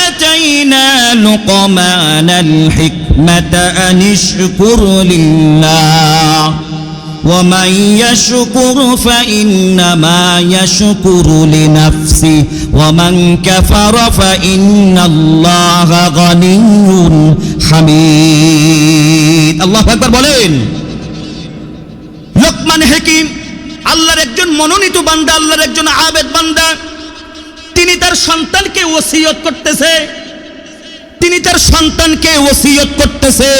Speaker 1: আতাইনা লুকমানাল হিকমাতা আনিশকুর লিল্লাহ ومن يشكر فإنما يشكر لنفسه ومن كفر فإن الله غني حميد। আল্লাহু আকবার বলেন। লোকমান হাকিম আল্লাহর একজন মনোনীত বান্দা, আল্লাহর একজন আবেদ বান্দা। তিনি তার সন্তানকে ওসিয়ত করতেছে, তিনি তার সন্তানকে ওসিয়ত করতেছে।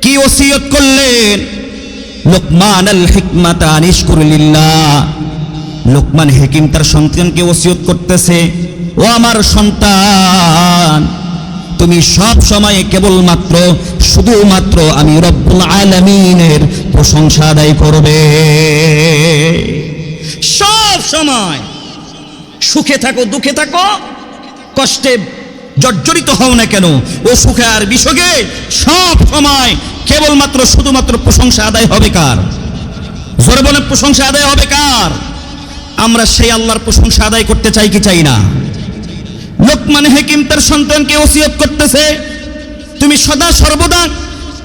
Speaker 1: কি ওসিয়ত করলেন? লোকমান আল হিকমাতা আনিশকুর লিল্লাহ। লোকমান হাকিম তার সন্তানকে ওসিয়ত করতেছে, ও আমার সন্তান, তুমি সব সময় কেবলমাত্র শুধুমাত্র আমি রব্বুল আলামিনের প্রশংসা আদায় করবে। সব সময় সুখে থাকো, দুঃখে থাকো, কষ্টে জর্জরিত হও না কেন, ও সুখে আর বিসুখে সব সময় কেবলমাত্র শুধুমাত্র প্রশংসা আদায় হবে কার? জোরে বলেন, প্রশংসা আদায় হবে কার? আমরা সেই আল্লাহর প্রশংসা আদায় করতে চাই কি চাই না? লোকমান হাকিম তার সন্তানকে ওসিয়ত করতেছে, তুমি সদা সর্বদা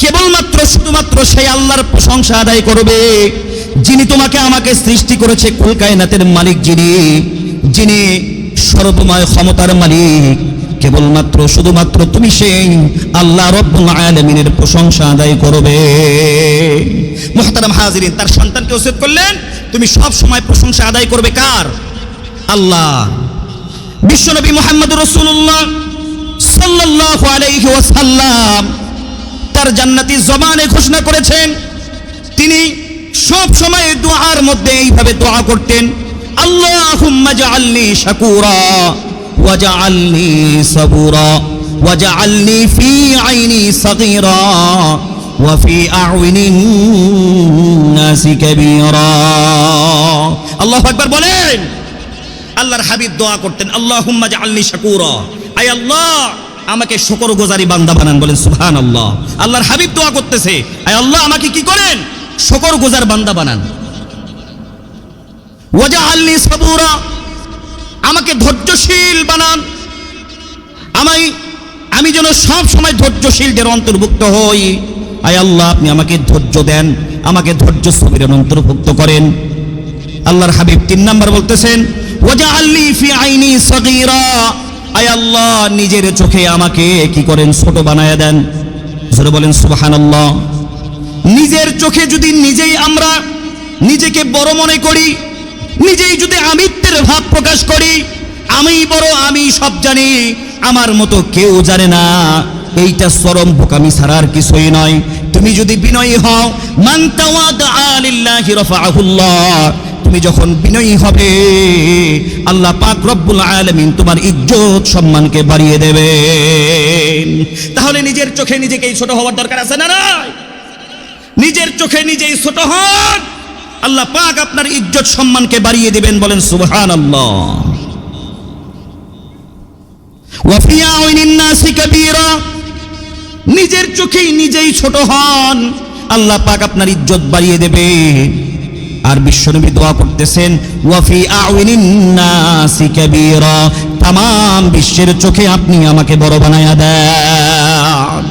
Speaker 1: কেবলমাত্র শুধুমাত্র সেই আল্লাহর প্রশংসা আদায় করবে, যিনি তোমাকে আমাকে সৃষ্টি করেছে, কুল কায়নাতের মালিক যিনি, যিনি সর্বময় ক্ষমতার মালিক। কেবলমাত্র শুধুমাত্র তুমি সেই আল্লাহ রব্বুল আলামিনের প্রশংসা আদায় করবে। মুহতারাম হাজিরিন, তার সন্তানকে ওসিয়ত করলেন, তুমি সব সময় প্রশংসা আদায় করবে কার? আল্লাহ। বিশ্বনবী মুহাম্মদুর রাসূলুল্লাহ সাল্লাল্লাহু আলাইহি ওয়াসাল্লাম তার জান্নাতি জবানে ঘোষণা করেছেন, তিনি সব সময় দুআর মধ্যে এইভাবে দোয়া করতেন, আল্লাহুম্মা জাআলনি শাকুরা ওয়াজআলনি সাবুরা ওয়াজআলনি ফি আইনি সাগীরা ওয়া ফি আ'ইনিন নাসি কাবীরা। আল্লাহু আকবার বলেন। আল্লাহর হাবিব দোয়া করতেন, আল্লাহুম্মা জাআলনি শাকুরা, আয় আল্লাহ আমাকে শুকরগুজারি বান্দা বানান। বলেন সুবহানাল্লাহ। আল্লাহর হাবিব দোয়া করতেছে, আয় আল্লাহ আমাকে কি করেন? শুকরগুজার বান্দা বানান। ওয়াজআলনি সাবুরা, আমাকে ধৈর্যশীল বানান, আমি যেন সব সময় ধৈর্যশীলদের অন্তর্ভুক্ত হই। আয় আল্লাহ আপনি আমাকে ধৈর্য দেন, আমাকে ধৈর্য সবরের অন্তর্ভুক্ত করেন। আল্লাহর হাবিব 3 নাম্বার বলতেছেন, ওয়াজআলনি ফি আইনি সাগীরা, আয় আল্লাহ নিজের চোখে আমাকে কি করেন? ছোট বানায়া দেন। জোরে বলেন সুবহানাল্লাহ। নিজের চোখে যদি নিজেই আমরা নিজেকে বড় মনে করি, নিজেই যদি আমিত্বের ভাব প্রকাশ করি, আমি বড়, আমি সব জানি, আমার মতো কেউ জানে না, এইটা চরম বোকামি ছাড়া আর কিছুই নয়। তুমি যদি বিনয়ী হও, মান তাওয়াদা লিল্লাহি রাফাআহুল্লাহ, তুমি যখন বিনয়ী হবে আল্লাহ পাক রব্বুল আলামিন তোমার ইজ্জত সম্মানকে বাড়িয়ে দেবেন। তাহলে নিজের চোখে নিজেকেই ছোট হওয়ার দরকার আছে না? নিজের চোখে নিজেই ছোট হন, আল্লাহ পাক আপনার ইজ্জত সম্মানকে বাড়িয়ে দিবেন। বলেন সুবহানাল্লাহ। ওয়া ফি আ'ইনিন নাসি কাবীরা, নিজের চোখেই নিজেই ছোট হন, আল্লাহ পাক আপনার ইজ্জত বাড়িয়ে দেবে। আর বিশ্বনবী দোয়া করতেছেন, ওয়া ফি আ'ইনিন নাসি কাবীরা, तमाम বিশ্বের চোখে আপনি আমাকে বড় বানায়া দেন।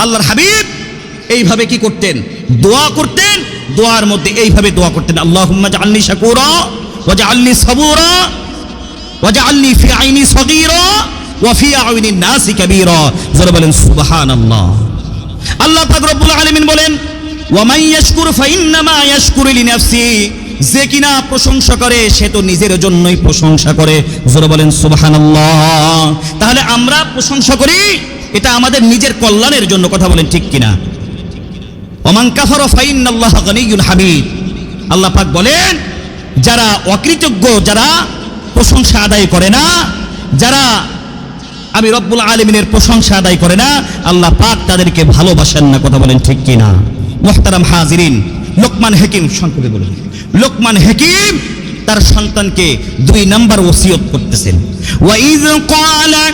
Speaker 1: আল্লাহর হাবিব এইভাবে কি করতেন? দোয়া করতেন। দোয়ার মধ্যে এইভাবে দোয়া করতেন, আল্লাহুম্মা জাআলনি শাকুরা ওয়াজআলনি সাবুরা ওয়াজআলনি ফি আইনি সাগীরা ওয়া ফি আ'ইনিন নাসি কাবীরা। জোরে বলেন সুবহানাল্লাহ। আল্লাহ পাক রব্বুল আলামিন বলেন, ওয়া মান ইয়াশকুর ফাইন্নামা ইয়াশকুরু লিনাফসি, যে কিনা প্রশংসা করে সে তো নিজের জন্যই প্রশংসা করে। জোরে বলেন সুবহানাল্লাহ। তাহলে আমরা প্রশংসা করি, এটা আমাদের নিজের কল্যাণের জন্য। কথা বলেন ঠিক কিনা? ওমান কাফারা ফাইন্নাল্লাহা গানিয়্যুন হামিদ। আল্লাহ পাক বলেন, যারা অকৃতজ্ঞ, যারা প্রশংসা আদায় করে না, যারা আমি রব্বুল আলামিনের প্রশংসা আদায় করে না, আল্লাহ পাক তাদেরকে ভালোবাসেন না। কথা বলেন ঠিক কিনা? মুহতারাম হাজিরিন, লোকমান হাকিম, সংক্ষেপে বলুন, লোকমান হাকিম তার সন্তানকে 2 নাম্বার ওসিয়ত করতেছেন। ওয়াইয ক্বালা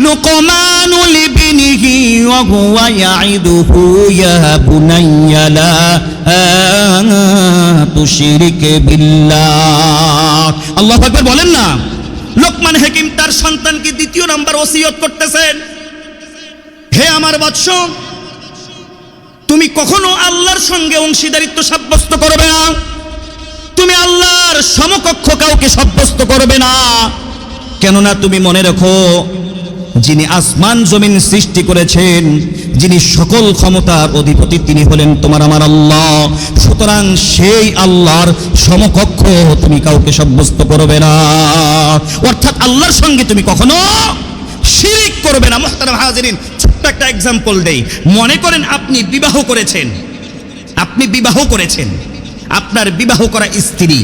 Speaker 1: লুকমানু লিবনিহি ওয়া হুয়া ইয়াইদুহু ইয়া বুনাইয়া লা তুশরিক বিল্লাহ। আল্লাহু আকবার বলেন না। লোকমান হাকিম তার সন্তানকে 2 নাম্বার ওসিয়ত করতেছেন, হে আমার বৎস, তুমি কখনো আল্লাহর সঙ্গে অংশীদারিত্ব সাব্যস্ত করবে না, তুমি আল্লাহর সমকক্ষ কাউকে সাব্যস্ত করবে না। কেননা তুমি মনে রাখো, যিনি আসমান জমিন সৃষ্টি করেছেন, যিনি সকল ক্ষমতার অধিপতি, তিনি হলেন তোমার আমার আল্লাহ। সুতরাং সেই আল্লাহর সমকক্ষ তুমি কাউকে সাব্যস্ত করবে না, অর্থাৎ আল্লাহর সঙ্গে তুমি কখনো শিরিক করবে না। মুহতারাম হাজিরিন, ছোট্ট একটা এক্সাম্পল দেই। মনে করেন আপনি বিবাহ করেছেন, আপনার বিবাহ করা স্ত্রী,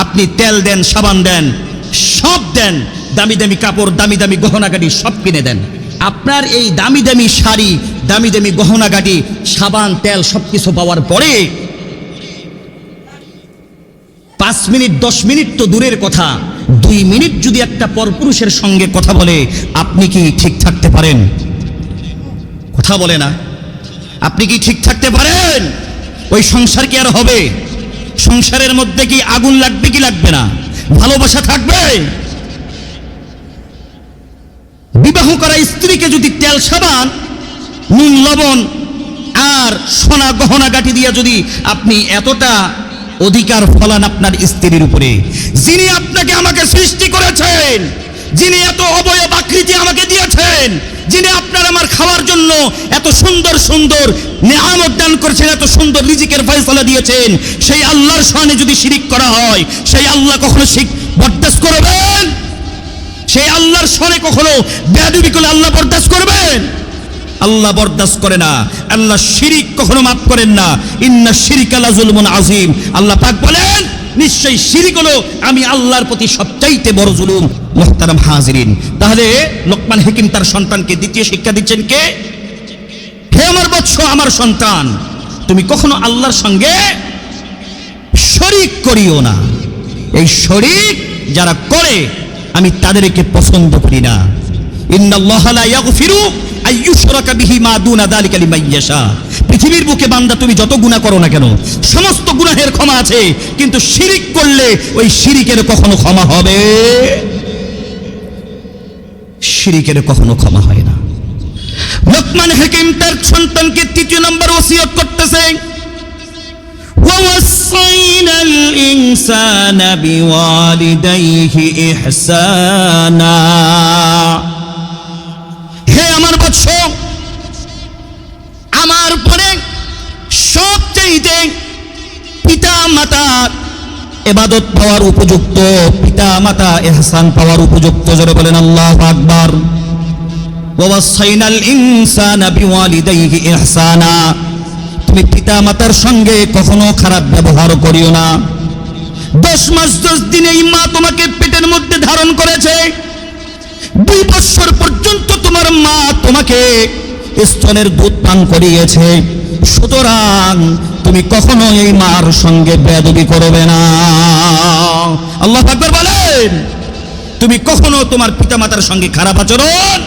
Speaker 1: আপনি তেল দেন, সাবান দেন, সব দেন, দামি দামি কাপড়, দামি দামি গহনাগাটি সব কিনে দেন। আপনার এই দামি দামি শাড়ি, দামি দামি গহনাগাটি, সাবান, তেল সবকিছু পাওয়ার পরে 5 মিনিট 10 মিনিট তো দূরের কথা, 2 মিনিট যদি একটা পরপুরুষের সঙ্গে কথা বলে, আপনি কি ঠিক থাকতে পারেন? কথা বলে না। আপনি কি ঠিক থাকতে পারেন? ওই সংসার কি আর হবে? সংসারের মধ্যে কি আগুন লাগবে কি লাগবে না? ভালোবাসা থাকবে? বিবাহ করা স্ত্রীকে যদি তেল, সাবান, নুন, লবণ আর সোনা গহনাগাটি দিয়া যদি আপনি এতটা অধিকার ফলান আপনার স্ত্রীর উপরে, যিনি আপনাকে আমাকে সৃষ্টি করেছেন, যিনি এত অবয়ব আকৃতি আমাকে দিয়েছেন, যিনি আপনার আমার খাওয়ার জন্য এত সুন্দর সুন্দর নেয়ামত দান করেছেন, এত সুন্দর রিজিকের ফয়সালা দিয়েছেন, সেই আল্লাহর শানে যদি শিরিক করা হয়, সেই আল্লাহ কখনো বরদাস্ত করবেন? সেই আল্লাহর শানে কখনো বেয়াদবি করলে আল্লাহ বরদাস্ত করবেন? আল্লাহ বরদাস্ত করে না। আল্লাহ শিরিক কখনো মাফ করেন না। ইন্না শিরকা লাযুলমুন আযীম। আল্লাহ পাক বলেন, নিশ্চয়ই শিরিক হলো আমি আল্লাহর প্রতি সবচাইতে বড় জুলুম। মুহতারাম হাজিরিন, তাহলে লোকমান হাকিম তার সন্তানকে 2য় শিক্ষা দিচ্ছেন কে? হে আমার বৎস, আমার সন্তান, তুমি কখনো আল্লাহর সঙ্গে শরিক করিও না। এই শরিক যারা করে আমি তাদেরকে পছন্দ করি না। ইন্নাল্লাহা লা ইয়াগফিরু আইয়ুশরাকা বিহি মা দুনা যালিকা লিমান ইয়াশা। পৃথিবীর বুকে বান্দা তুমি যত গুনাহ করো না কেন, সমস্ত গুনাহের ক্ষমা আছে, কিন্তু শিরিক করলে ওই শিরিকের কখনো ক্ষমা হবে? শিরিকের কখনো ক্ষমা হয় না। লোকমান হাকিম তার সন্তানকে 3য় নম্বর ওসিয়ত করতেছে, وَوَصَّيْنَا الْإِنسَانَ بِوَالِدَيْهِ إِحْسَانًا। হে আমার বৎস, আমার পরে সবচেয়ে পিতা মাতার ইবাদত পাওয়ার উপযুক্ত, পিতা মাতা ইহসান পাওয়ার উপযুক্ত। জোরে বলেন আল্লাহু আকবার। ওয়াসাইনাল ইনসানা বিওয়ালিদাইহি ইহসানা। তুমি পিতা মাতার সঙ্গে কখনো খারাপ ব্যবহার করিও না। 10 মাস 10 দিন এই মা তোমাকে পেটের মধ্যে ধারণ করেছে, 2 বছর পর্যন্ত তোমার মা তোমাকে স্তনের দুধ পান করিয়েছে। সুতরাং তুমি কখনো এই মার সঙ্গে বেয়াদবি করবে না। আল্লাহু আকবার বলেন, তুমি কখনো তোমার পিতামাতার সঙ্গে খারাপ আচরণ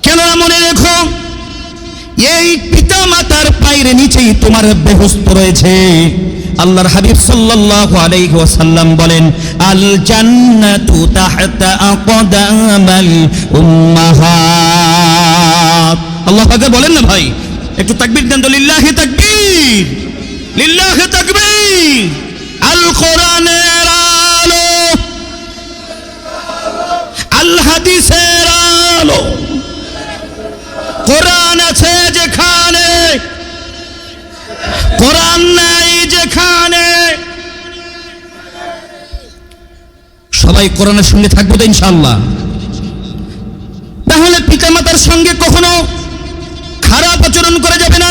Speaker 1: কেন? মনে রেখো, এই পিতামাতার পায়ের নিচেই তোমার বেহেশত রয়েছে। আল্লাহর হাবিব সাল্লাল্লাহু আলাইহি ওয়াসাল্লাম বলেন, আল জান্নাতু তাহতা আকদামাল উম্মাহাত। আল্লাহু আকবার বলেন না ভাই, একটু তাকবীর দেন তো। লিল্লাহি তাকবীর, লিল্লাহি তাকবীর। আল কোরআনের আলো, আল হাদিসের আলো। কোরআন আছে যেখানে, কোরআন নাই যেখানে। সবাই কোরআনের সঙ্গে থাকবো তো ইনশাআল্লাহ। তাহলে পিতামাতার সঙ্গে কখনো খারাপ আচরণ করা যাবে না,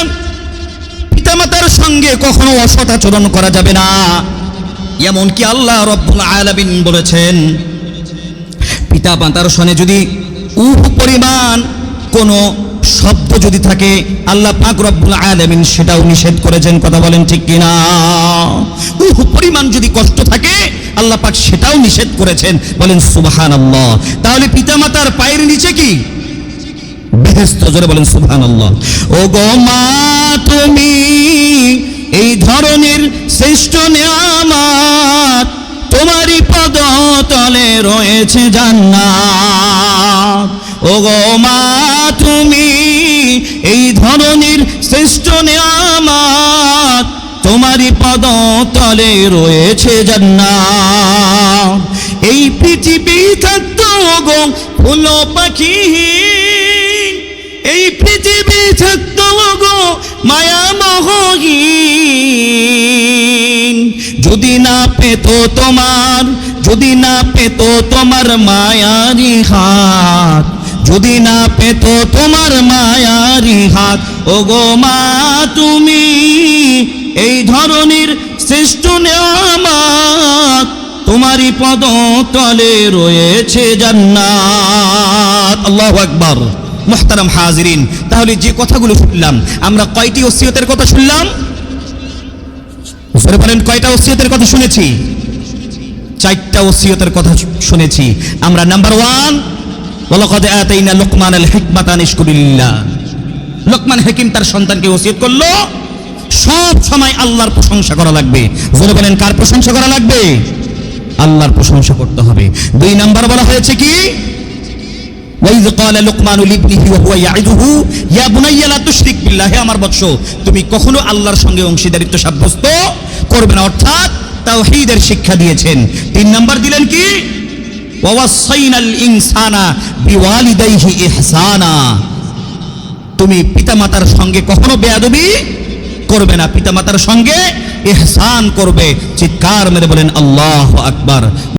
Speaker 1: পিতামাতার সঙ্গে কখনো অসৎ আচরণ করা যাবে না। এমনকি আল্লাহ রাব্বুল আলামিন বলেছেন, পিতামাতার সঙ্গে যদি পরিমাণ কোনো শব্দ যদি থাকে আল্লাহ পাক রব্বুল আলামিন সেটাও নিষেধ করেছেন, কথা বলেন ঠিক কিনা? পরিমাণ যদি কষ্ট থাকে আল্লাহ পাক সেটাও নিষেধ করেছেন, বলেন সুবহানাল্লাহ। তাহলে পিতামাতার পায়ের নিচে কি? বেহেশত, জোরে বলেন সুবহানাল্লাহ। ও গো মা, তুমি এই ধরনের শ্রেষ্ঠ নিয়ামত, তোমারই পদতলে রয়েছে জান্নাত। ও গো মা, তুমি এই ধরনের শ্রেষ্ঠ নিয়ামত, তোমারই পদতলে রয়েছে জান্নাত। এই পৃথিবী থাকতো গো ফুল পাখি, এই পৃথিবী থাকতো গো মায়া মোহহীন, যদি না পেতো তোমার, যদি না পেতো তোমার মায়ারি হাত, যদি না পেতো তোমার মায়ারি হাত। ও গো মা, তুমি এই ধরনের শ্রেষ্ঠ নিয়ামত, তোমারই পদতলে রয়েছে জান্নাত। আল্লাহু আকবার। মুহতারাম হাজিরিন, তাহলে যে কথাগুলো শুনলাম আমরা কয়টি ওসিয়তের কথা শুনলাম? জোরে বলেন, কয়টা ওসিয়তের কথা শুনেছি? 4টা ওসিয়তের কথা শুনেছি আমরা। নাম্বার 1, ওয়ালাকাদ আতাইনা লুকমানাল হিকমাতা আন ইশকুরিল্লাহ। লোকমান হাকিম তার সন্তানকে ওসিয়ত করলো সব সময় আল্লাহর প্রশংসা করা লাগবে। জোরে বলেন, কার প্রশংসা করা লাগবে? আল্লাহর প্রশংসা করতে হবে। 2 নাম্বার বলা হয়েছে কি? ওয়াইয ক্বালা লুকমানু লিবনিহি ওয়া হুয়া ইয়াইদুহু ইয়া বুনাইয়া লা তুশরিক বিল্লাহ, হে আমার বৎস তুমি কখনো আল্লাহর সঙ্গে অংশীদারিত্ব সাব্যস্ত করবে না, অর্থাৎ তাওহীদের শিক্ষা দিয়েছেন। 3 নাম্বার দিলেন কি? ওয়া ওয়াসাইনাল ইনসানা বিওয়ালিদাইহি ইহসানা, তুমি পিতামাতার সঙ্গে কখনো বেয়াদবি করবে না, পিতামাতার সঙ্গে ইহসান করবে। চিৎকার মেরে বলেন আল্লাহু আকবার।